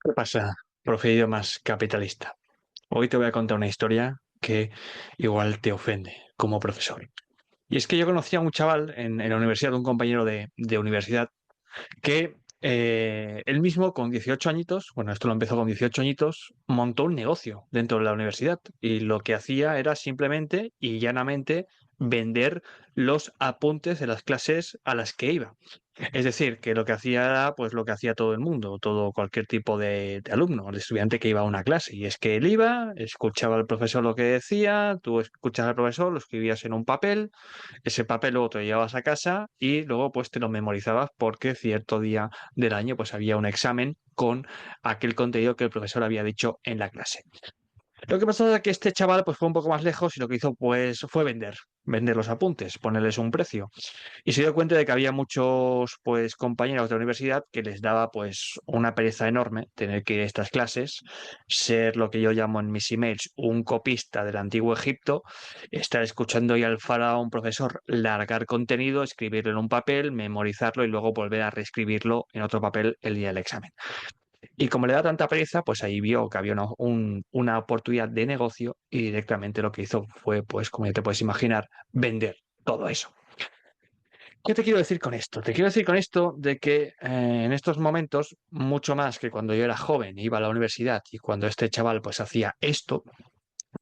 ¿Qué pasa, profe idiomas capitalista? Hoy te voy a contar una historia que igual te ofende como profesor. Y es que yo conocí a un chaval en la universidad, un compañero de universidad, que él mismo con 18 añitos, bueno, esto lo empezó con 18 añitos, montó un negocio dentro de la universidad y lo que hacía era simplemente y llanamente vender los apuntes de las clases a las que iba. Es decir, que lo que hacía era pues lo que hacía todo el mundo, todo cualquier tipo de alumno, de estudiante que iba a una clase. Y es que él iba, escuchaba al profesor lo que decía, tú escuchabas al profesor, lo escribías en un papel, ese papel luego te lo llevabas a casa y luego pues te lo memorizabas porque cierto día del año pues había un examen con aquel contenido que el profesor había dicho en la clase. Lo que pasó es que este chaval pues fue un poco más lejos y lo que hizo pues fue vender los apuntes, ponerles un precio. Y se dio cuenta de que había muchos pues compañeros de la universidad que les daba pues una pereza enorme tener que ir a estas clases, ser lo que yo llamo en mis emails un copista del antiguo Egipto, estar escuchando ahí al faraón profesor largar contenido, escribirlo en un papel, memorizarlo y luego volver a reescribirlo en otro papel el día del examen. Y como le da tanta pereza, pues ahí vio que había una oportunidad de negocio y directamente lo que hizo fue, pues como ya te puedes imaginar, vender todo eso. ¿Qué te quiero decir con esto? Te quiero decir con esto de que en estos momentos, mucho más que cuando yo era joven, iba a la universidad y cuando este chaval pues hacía esto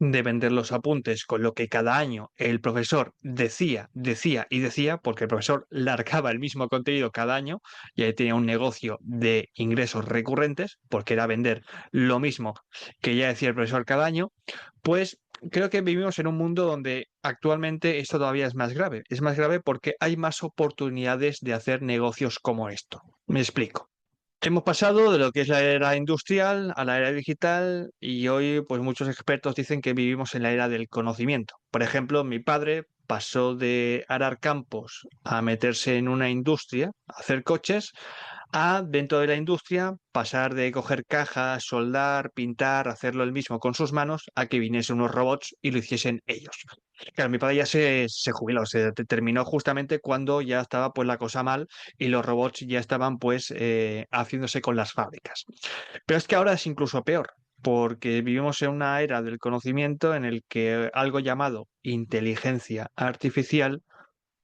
de vender los apuntes con lo que cada año el profesor decía y decía, porque el profesor largaba el mismo contenido cada año y ahí tenía un negocio de ingresos recurrentes, porque era vender lo mismo que ya decía el profesor cada año, pues creo que vivimos en un mundo donde actualmente esto todavía es más grave. Es más grave porque hay más oportunidades de hacer negocios como esto. Me explico. Hemos pasado de lo que es la era industrial a la era digital y hoy pues muchos expertos dicen que vivimos en la era del conocimiento. Por ejemplo, mi padre pasó de arar campos a meterse en una industria, a hacer coches, a dentro de la industria pasar de coger cajas, soldar, pintar, hacerlo él mismo con sus manos, a que viniesen unos robots y lo hiciesen ellos. Claro, mi padre ya se jubiló, terminó justamente cuando ya estaba pues la cosa mal y los robots ya estaban pues haciéndose con las fábricas. Pero es que ahora es incluso peor, porque vivimos en una era del conocimiento en el que algo llamado inteligencia artificial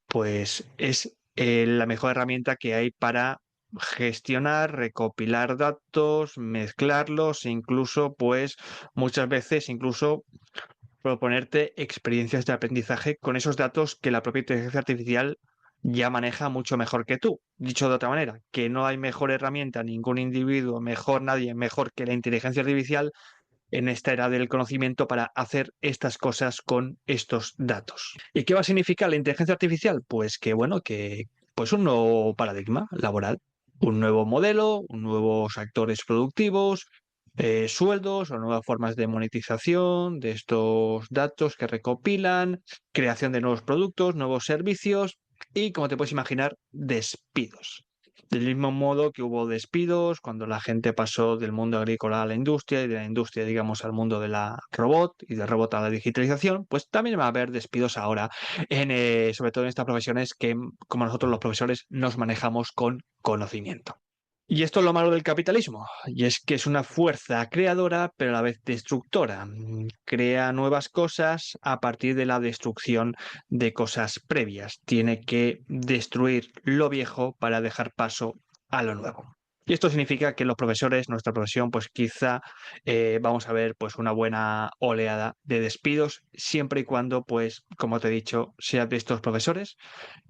pues es la mejor herramienta que hay para gestionar, recopilar datos, mezclarlos e incluso, pues muchas veces incluso proponerte experiencias de aprendizaje con esos datos que la propia inteligencia artificial ya maneja mucho mejor que tú. Dicho de otra manera, que no hay mejor herramienta, ningún individuo, mejor nadie, mejor que la inteligencia artificial en esta era del conocimiento para hacer estas cosas con estos datos. ¿Y qué va a significar la inteligencia artificial? Pues que, bueno, que pues un nuevo paradigma laboral, un nuevo modelo, nuevos actores productivos, sueldos o nuevas formas de monetización de estos datos que recopilan, creación de nuevos productos, nuevos servicios y, como te puedes imaginar, despidos. Del mismo modo que hubo despidos cuando la gente pasó del mundo agrícola a la industria y de la industria, digamos, al mundo de la robot y del robot a la digitalización, pues también va a haber despidos ahora, sobre todo en estas profesiones que, como nosotros los profesores, nos manejamos con conocimiento. Y esto es lo malo del capitalismo, y es que es una fuerza creadora, pero a la vez destructora. Crea nuevas cosas a partir de la destrucción de cosas previas. Tiene que destruir lo viejo para dejar paso a lo nuevo. Y esto significa que los profesores, nuestra profesión, pues quizá vamos a ver pues una buena oleada de despidos, siempre y cuando, pues, como te he dicho, sea de estos profesores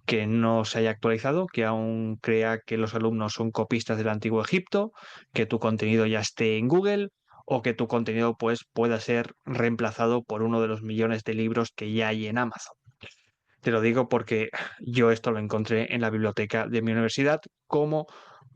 que no se haya actualizado, que aún crea que los alumnos son copistas del antiguo Egipto, que tu contenido ya esté en Google o que tu contenido pues pueda ser reemplazado por uno de los millones de libros que ya hay en Amazon. Te lo digo porque yo esto lo encontré en la biblioteca de mi universidad como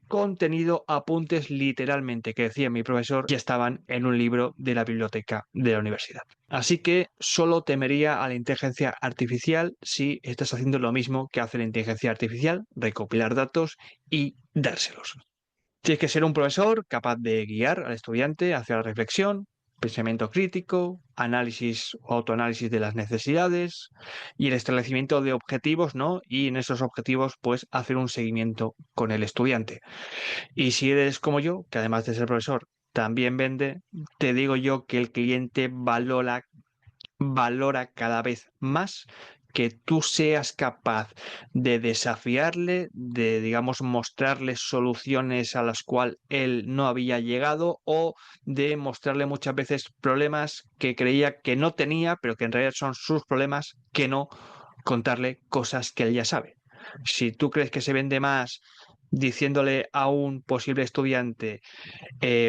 contenido, apuntes literalmente que decía mi profesor, ya estaban en un libro de la biblioteca de la universidad. Así que solo temería a la inteligencia artificial si estás haciendo lo mismo que hace la inteligencia artificial, recopilar datos y dárselos. Tienes que ser un profesor capaz de guiar al estudiante hacia la reflexión, pensamiento crítico, análisis o autoanálisis de las necesidades y el establecimiento de objetivos, ¿no? Y en esos objetivos, pues hacer un seguimiento con el estudiante. Y si eres como yo, que además de ser profesor, también vende. Te digo yo que el cliente valora cada vez más que tú seas capaz de desafiarle, de, digamos, mostrarle soluciones a las cuales él no había llegado o de mostrarle muchas veces problemas que creía que no tenía, pero que en realidad son sus problemas, que no contarle cosas que él ya sabe. Si tú crees que se vende más diciéndole a un posible estudiante,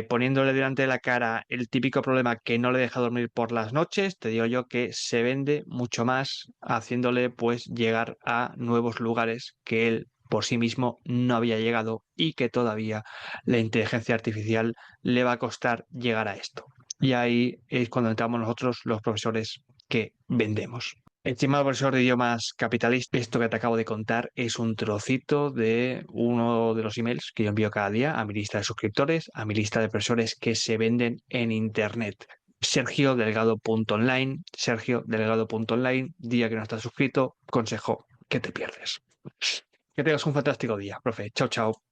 poniéndole delante de la cara el típico problema que no le deja dormir por las noches, te digo yo que se vende mucho más haciéndole pues llegar a nuevos lugares que él por sí mismo no había llegado y que todavía la inteligencia artificial le va a costar llegar a esto. Y ahí es cuando entramos nosotros los profesores que vendemos. Estimado profesor de idiomas capitalista, esto que te acabo de contar es un trocito de uno de los emails que yo envío cada día a mi lista de suscriptores, a mi lista de profesores que se venden en Internet. SergioDelgado.online, SergioDelgado.online, día que no estás suscrito, consejo que te pierdes. Que tengas un fantástico día, profe. Chao, chao.